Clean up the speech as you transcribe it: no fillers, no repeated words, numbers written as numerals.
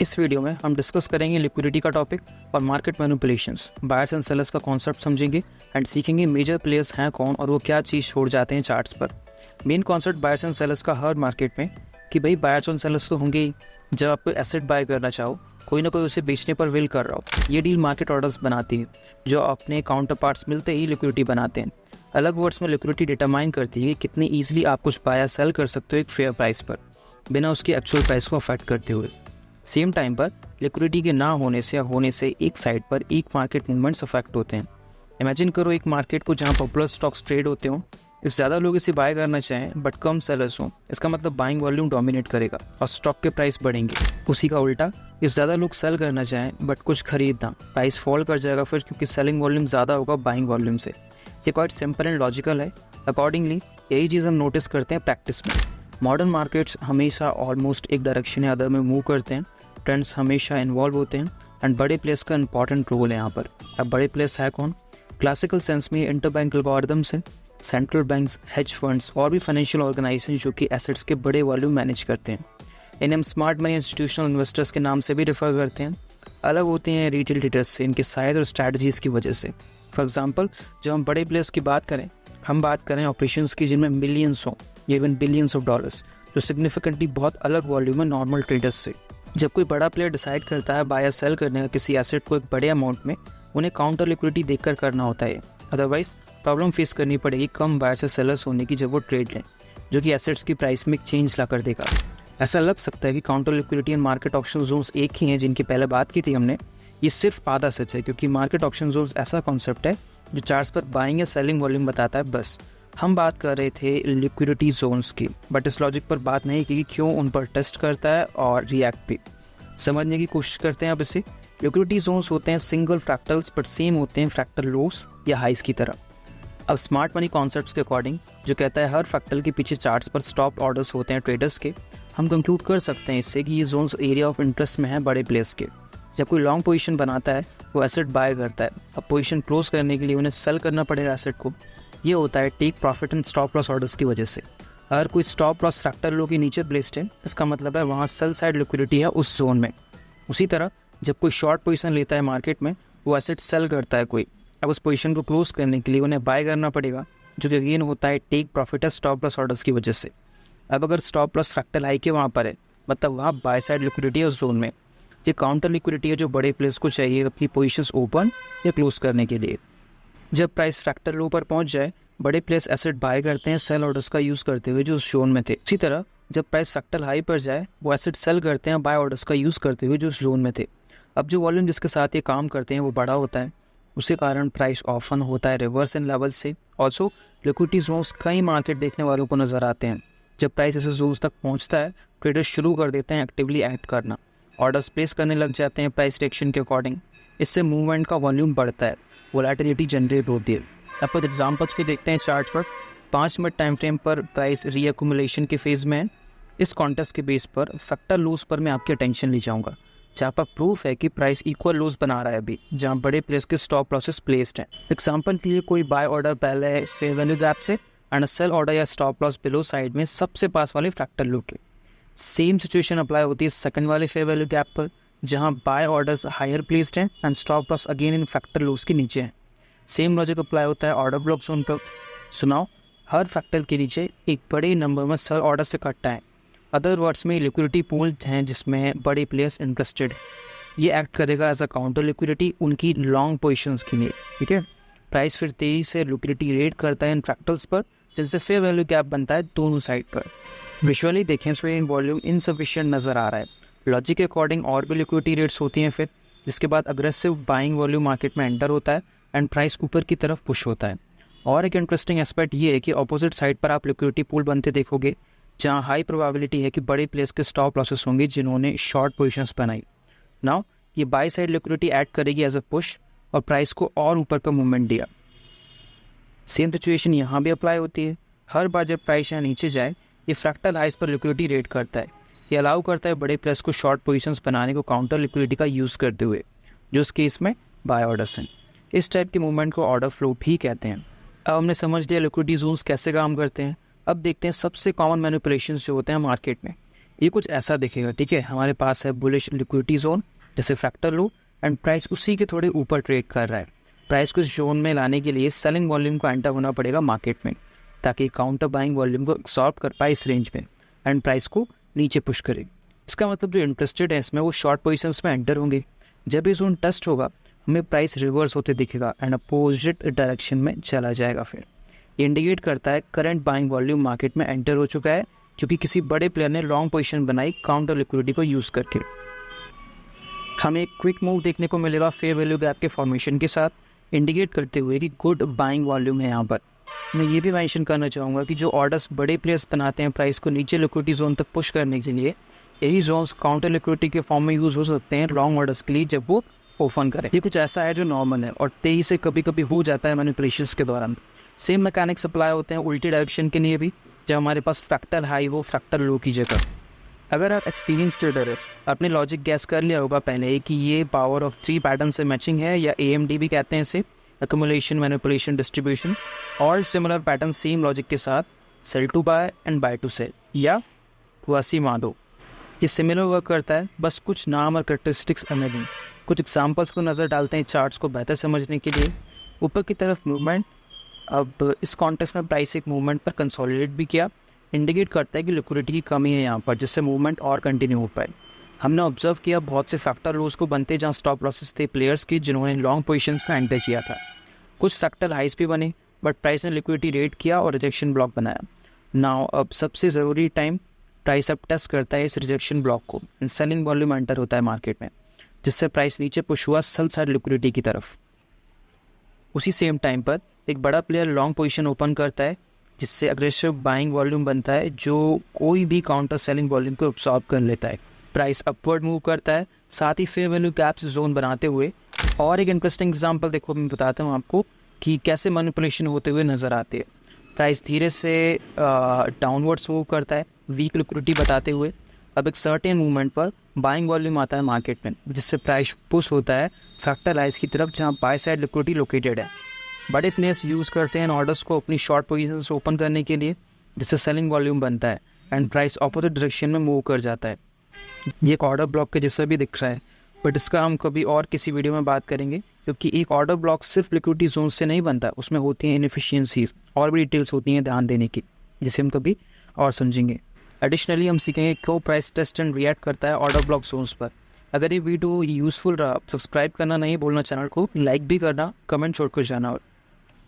इस वीडियो में हम डिस्कस करेंगे लिक्विडिटी का टॉपिक और market manipulations, buyers and sellers का कॉन्सेप्ट समझेंगे एंड सीखेंगे मेजर प्लेयर्स हैं कौन और वो क्या चीज़ छोड़ जाते हैं चार्ट्स पर। Main concept buyers and sellers का हर मार्केट में कि भाई बायर्स एंड सेलर्स तो होंगे ही। जब आप कोई एसेट बाय करना चाहो, कोई ना कोई उसे बेचने पर विल कर रहा हो, ये डील मार्केट ऑर्डर्स बनाती है जो अपने काउंटर पार्ट्स मिलते ही लिक्विडिटी बनाते हैं। अलग वर्ड्स में लिक्विडिटी डिटरमाइन करती है कि कितनी ईजिली आप कुछ बाय या सेल कर सकते हो एक फेयर प्राइस पर, बिना उसकी एक्चुअल प्राइस को अफेक्ट करते हुए। सेम टाइम पर लिक्विडिटी के ना होने से या होने से एक साइड पर एक मार्केट मूवमेंट्स अफेक्ट होते हैं। इमेजिन करो एक मार्केट को जहां पॉपुलर स्टॉक्स ट्रेड होते हों, इस ज़्यादा लोग इसे बाय करना चाहें बट कम सेलर्स हों, इसका मतलब बाइंग वॉल्यूम डोमिनेट करेगा और स्टॉक के प्राइस बढ़ेंगे। उसी का उल्टा, इस ज़्यादा लोग सेल करना चाहें बट कुछ खरीदना, प्राइस फॉल कर जाएगा फिर, क्योंकि सेलिंग वॉल्यूम ज़्यादा होगा बाइंग वॉल्यूम से। ये क्वाइट सिंपल एंड लॉजिकल है। अकॉर्डिंगली यही चीज़ हम नोटिस करते हैं प्रैक्टिस में। मॉडर्न मार्केट्स हमेशा ऑलमोस्ट एक डायरेक्शन या अदर में मूव करते हैं, ट्रेंड्स हमेशा इन्वॉल्व होते हैं एंड बड़े प्लेयर्स का इंपॉर्टेंट रोल है यहाँ पर। अब बड़े प्लेयर्स है कौन? क्लासिकल सेंस में इंटरबैंक एल्गोरिथम्स हैं, सेंट्रल बैंक्स, हेज फंड्स और भी फाइनेंशियल ऑर्गेनाइजेशन जो कि एसेट्स के बड़े वॉल्यूम मैनेज करते हैं। इन्हें हम स्मार्ट मनी इंस्टीट्यूशनल इन्वेस्टर्स के नाम से भी रेफर करते हैं। अलग होते हैं रिटेल ट्रेडर्स से इनके साइज और स्ट्रैटेजीज की वजह से। फॉर एग्जाम्पल, जब हम बड़े प्लेयर्स की बात करें, हम बात करें ऑपरेशंस की जिनमें मिलियंस हो या इवन बिलियंस ऑफ डॉलर्स, जो सिग्निफिकेंटली बहुत अलग वॉल्यूम है नॉर्मल ट्रेडर्स से। जब कोई बड़ा प्लेयर डिसाइड करता है बाय या सेल करने का किसी एसेट को एक बड़े अमाउंट में, उन्हें काउंटर लिक्विडिटी देखकर करना होता है, अदरवाइज प्रॉब्लम फेस करनी पड़ेगी कम बायर्स या सेलर्स होने की जब वो ट्रेड लें, जो कि एसेट्स की प्राइस में चेंज ला कर देगा। ऐसा लग सकता है कि counter liquidity and market option zones एक ही हैं जिनकी पहले बात की थी हमने। ये सिर्फ आधा सच है, क्योंकि मार्केट ऑप्शन जोन्स ऐसा कॉन्सेप्ट है जो चार्ट्स पर बाइंग या सेलिंग वॉल्यूम बताता है बस। हम बात कर रहे थे लिक्विडिटी जोन्स की, बट इस लॉजिक पर बात नहीं की कि क्यों उन पर टेस्ट करता है और रिएक्ट भी। समझने की कोशिश करते हैं अब इसे। लिक्विडिटी जोन्स होते हैं सिंगल फ्रैक्टल्स बट सेम होते हैं फ्रैक्टल लोस या हाइस की तरह। अब स्मार्ट मनी कॉन्सेप्ट्स के अकॉर्डिंग, जो कहता है हर फ्रैक्टल के पीछे चार्ट्स पर स्टॉप ऑर्डर्स होते हैं ट्रेडर्स के, हम कंक्लूड कर सकते हैं इससे कि ये जोन्स एरिया ऑफ इंटरेस्ट में है बड़े प्लेयर्स के। जब कोई लॉन्ग पोजीशन बनाता है, वो एसेट बाय करता है, अब पोजीशन क्लोज करने के लिए उन्हें सेल करना पड़ेगा एसेट को। ये होता है take profit and stop loss orders की वजह से। अगर कोई स्टॉप लॉस फ्रैक्टल लो के नीचे प्लेस्ड है, इसका मतलब है वहाँ सेल साइड लिक्विडिटी है उस जोन में। उसी तरह जब कोई शॉर्ट पोजीशन लेता है मार्केट में, वो एसेट सेल करता है कोई, अब उस पोजीशन को क्लोज करने के लिए उन्हें बाय करना पड़ेगा, जो कि अगेन होता है टेक प्रॉफिट है स्टॉप लॉस ऑर्डर्स की वजह से। अब अगर स्टॉप लॉस फ्रैक्टल हाई के वहाँ पर है, मतलब वहाँ बाय साइड लिक्विडिटी है उस जोन में। ये काउंटर लिक्विडिटी है जो बड़े प्लेयर्स को चाहिए अपनी पोजीशंस ओपन या क्लोज करने के लिए। जब प्राइस फ्रैक्टल लो पर पहुँच जाए, बड़े प्लेयर्स एसेट बाय करते हैं सेल ऑर्डर्स का यूज़ करते हुए जो उस जोन में थे। इसी तरह जब प्राइस फ्रैक्टल हाई पर जाए, वो एसेट सेल करते हैं बाय ऑर्डर्स का यूज़ करते हुए जो उस जोन में थे। अब जो वॉल्यूम जिसके साथ ये काम करते हैं वो बड़ा होता है, उसी कारण प्राइस ऑफन होता है रिवर्स इन लेवल से। ऑल्सो लिक्विडिटी जोन्स कई मार्केट देखने वालों को नजर आते हैं। जब प्राइस ऐसे जोन्स तक पहुंचता है, ट्रेडर्स शुरू कर देते हैं एक्टिवली एक्ट करना, ऑर्डर्स प्लेस करने लग जाते हैं प्राइस डायरेक्शन के अकॉर्डिंग। इससे मूवमेंट का वॉल्यूम बढ़ता है, वोलेटिलिटी जनरेट होती है। अब कुछ एग्जाम्पल्स भी देखते हैं चार्ट पर। 5 मिनट टाइम फ्रेम पर प्राइस रीएक्यूमुलेशन के फेज में है। इस कॉन्टेस्ट के बेस पर फ्रैक्टल लोस पर मैं आपकी अटेंशन ले जाऊंगा, जहाँ पर प्रूफ है कि प्राइस इक्वल लोस बना रहा है अभी, जहाँ बड़े प्लेयर्स के स्टॉप लॉसेस प्लेस्ड हैं। एग्जाम्पल के लिए कोई बाय ऑर्डर पहले है फेयर वैल्यू गैप से एंड सेल ऑर्डर या स्टॉप लॉस बिलो साइड में सबसे पास वाले फ्रैक्टल लो के। सेम सिचुएशन अप्लाई होती है सेकंड वाले फेयर वैल्यू गैप पर, जहाँ बाय ऑर्डर्स हायर प्लेस्ड हैं and stop loss again in fractal loss के नीचे हैं। सेम लॉजिक अप्लाई होता है ऑर्डर ब्लॉक जोन पर। सुनाओ, हर फ्रैक्टल के नीचे एक बड़े नंबर में सेल ऑर्डर से कटता है। अदर वर्ड्स में लिक्विडिटी पूल हैं जिसमें बड़े प्लेयर्स इंटरेस्टेड। ये एक्ट करेगा एज अ काउंटर लिक्विडिटी उनकी लॉन्ग पोजीशंस के लिए। ठीक है, प्राइस फिर तेजी से लिक्विडिटी रेड करता है इन फ्रैक्टल्स पर, जिनसे फेयर वैल्यू गैप बनता है दोनों साइड पर। विजुअली देखें इसमें वॉल्यूम इनसफिशिएंट नज़र आ रहा है। लॉजिक के अकॉर्डिंग और भी लिक्विडिटी रेट्स होती हैं फिर, जिसके बाद अग्रेसिव बाइंग वॉल्यूम मार्केट में एंटर होता है एंड प्राइस ऊपर की तरफ पुश होता है। और एक इंटरेस्टिंग एस्पेक्ट ये है कि ऑपोजिट साइड पर आप लिक्विडिटी पूल बनते देखोगे, जहाँ हाई प्रोबेबिलिटी है कि बड़े प्लेयर्स के स्टॉप लॉसेस होंगे जिन्होंने शॉर्ट पोजीशंस बनाई। नाउ ये बाय साइड लिक्विडिटी ऐड करेगी एज अ पुश और प्राइस को और ऊपर का मूवमेंट दिया। सेम सिचुएशन यहाँ भी अप्लाई होती है। हर बार जब प्राइस यहाँ नीचे जाए, ये फ्रैक्टल हाइस पर लिक्विडिटी रेड करता है। ये अलाउ करता है बड़े प्लेयर्स को शॉर्ट पोजीशंस बनाने को काउंटर लिक्विडिटी का यूज़ करते हुए, जो इस केस में बाय ऑर्डर्स हैं। इस टाइप के मूवमेंट को ऑर्डर फ्लो भी कहते हैं। अब हमने समझ लिया लिक्विडिटी जोन्स कैसे काम करते हैं। अब देखते हैं सबसे कॉमन मैनिपुलेशंस जो होते हैं मार्केट में। ये कुछ ऐसा दिखेगा, ठीक है। हमारे पास है बुलिश लिक्विडिटी जोन जैसे फैक्टर लो, एंड प्राइस उसी के थोड़े ऊपर ट्रेड कर रहा है। प्राइस को इस जोन में लाने के लिए सेलिंग वॉल्यूम को एंटर होना पड़ेगा मार्केट में, ताकि काउंटर बाइंग वॉल्यूम को एब्सॉर्ब कर पाए इस रेंज में एंड प्राइस को नीचे पुश करे। इसका मतलब जो इंटरेस्टेड है इसमें वो शॉर्ट पोजीशंस में एंटर होंगे। जब ये जोन टेस्ट होगा हमें प्राइस रिवर्स होते दिखेगा एंड अपोजिट डायरेक्शन में चला जाएगा। फिर ये इंडिकेट करता है करंट बाइंग वॉल्यूम मार्केट में एंटर हो चुका है, क्योंकि किसी बड़े प्लेयर ने लॉन्ग पोजीशन बनाई काउंटर लिक्विडिटी को यूज़ करके। हमें एक क्विक मूव देखने को मिलेगा फेयर वैल्यू गैप के फॉर्मेशन के साथ, इंडिकेट करते हुए कि गुड बाइंग वॉल्यूम है यहाँ पर। मैं ये भी मेंशन करना चाहूँगा कि जो ऑर्डर्स बड़े प्लेयर्स बनाते हैं प्राइस को नीचे लिक्विडिटी जोन तक पुश करने के लिए, यही जोन्स काउंटर लिक्विडिटी के फॉर्म में यूज़ हो सकते हैं लॉन्ग ऑर्डर्स के लिए जब वो ओपन करें। ये कुछ ऐसा है जो नॉर्मल है और तेजी से कभी कभी हो जाता है मैनिपुलेशंस के दौरान। सेम मैकेनिक्स अप्लाई होते हैं उल्टी डायरेक्शन के लिए भी, जब हमारे पास फैक्टर हाई हो फैक्टर लो की जगह। अगर आप एक्सपीरियंस ट्रेडर है, आपने लॉजिक गैस कर लिया होगा पहले कि ये पावर ऑफ 3 पैटर्न से मैचिंग है, या AMD भी कहते हैं इसे, एक्युमुलेशन मैनिपुलेशन डिस्ट्रीब्यूशन, और सिमिलर पैटर्न सेम लॉजिक के साथ sell to buy and buy to sell या क्वासीमोडो। ये सिमिलर वर्क करता है, बस कुछ नाम और करेक्टरिस्टिक्स अलग हैं। कुछ एग्जांपल्स को नज़र डालते हैं चार्ट्स को बेहतर समझने के लिए। ऊपर की तरफ मूवमेंट, अब इस कॉन्टेक्स्ट में प्राइस एक मूवमेंट पर कंसोलिडेट भी किया, इंडिकेट करता है कि लिक्विडिटी की कमी है यहाँ पर, जिससे मूवमेंट और कंटिन्यू हो पाए। हमने ऑब्जर्व किया बहुत से फैक्टर लोज को बनते जहाँ स्टॉप लॉसेस थे प्लेयर्स की जिन्होंने लॉन्ग पोजीशंस में एंटर किया था। कुछ फैक्टर हाइस भी बने, बट प्राइस ने लिक्विडिटी रेट किया और रिजेक्शन ब्लॉक बनाया। नाउ अब सबसे ज़रूरी टाइम, प्राइस अब टेस्ट करता है इस रिजेक्शन ब्लॉक को, सेलिंग वॉल्यूम एंटर होता है मार्केट में, जिससे प्राइस नीचे पुश हुआ सेल साइड लिक्विडिटी की तरफ। उसी सेम टाइम पर एक बड़ा प्लेयर लॉन्ग पोजीशन ओपन करता है, जिससे अग्रेसिव बाइंग वॉल्यूम बनता है जो कोई भी काउंटर सेलिंग वॉल्यूम को एब्सॉर्ब कर लेता है। प्राइस अपवर्ड मूव करता है, साथ ही फेयर वैल्यू गैप्स जोन बनाते हुए। और एक इंटरेस्टिंग एग्जांपल देखो, मैं बताता हूँ आपको कि कैसे मैनिपुलेशन होते हुए नज़र आती है। प्राइस धीरे से डाउनवर्ड्स मूव करता है वीक लिक्विडिटी बताते हुए। अब एक सर्टेन मूवमेंट पर बाइंग वॉल्यूम आता है मार्केट में, जिससे प्राइस पुश होता है फैक्टर हाइस की तरफ जहाँ बाय साइड लिक्विडिटी लोकेटेड है। बड़े प्लेयर्स यूज़ करते हैं ऑर्डर्स को अपनी शॉर्ट पोजीशंस ओपन करने के लिए, जिससे सेलिंग वॉल्यूम बनता है एंड प्राइस अपोजिट डायरेक्शन में मूव कर जाता है। ये एक ऑर्डर ब्लॉक के जैसा भी दिख रहा है, बट इसका हम कभी और किसी वीडियो में बात करेंगे, क्योंकि एक ऑर्डर ब्लॉक सिर्फ लिक्विडिटी जोन से नहीं बनता, उसमें होती हैं इनएफिशिएंसीज और भी डिटेल्स होती हैं ध्यान देने की, जिसे हम कभी और समझेंगे। एडिशनली हम सीखेंगे क्यों प्राइस टेस्ट एंड रिएक्ट करता है ऑर्डर ब्लॉक जोन्स पर। अगर ये वीडियो यूज़फुल रहा, सब्सक्राइब करना नहीं भूलना, चैनल को लाइक भी करना, कमेंट छोड़ कर जाना।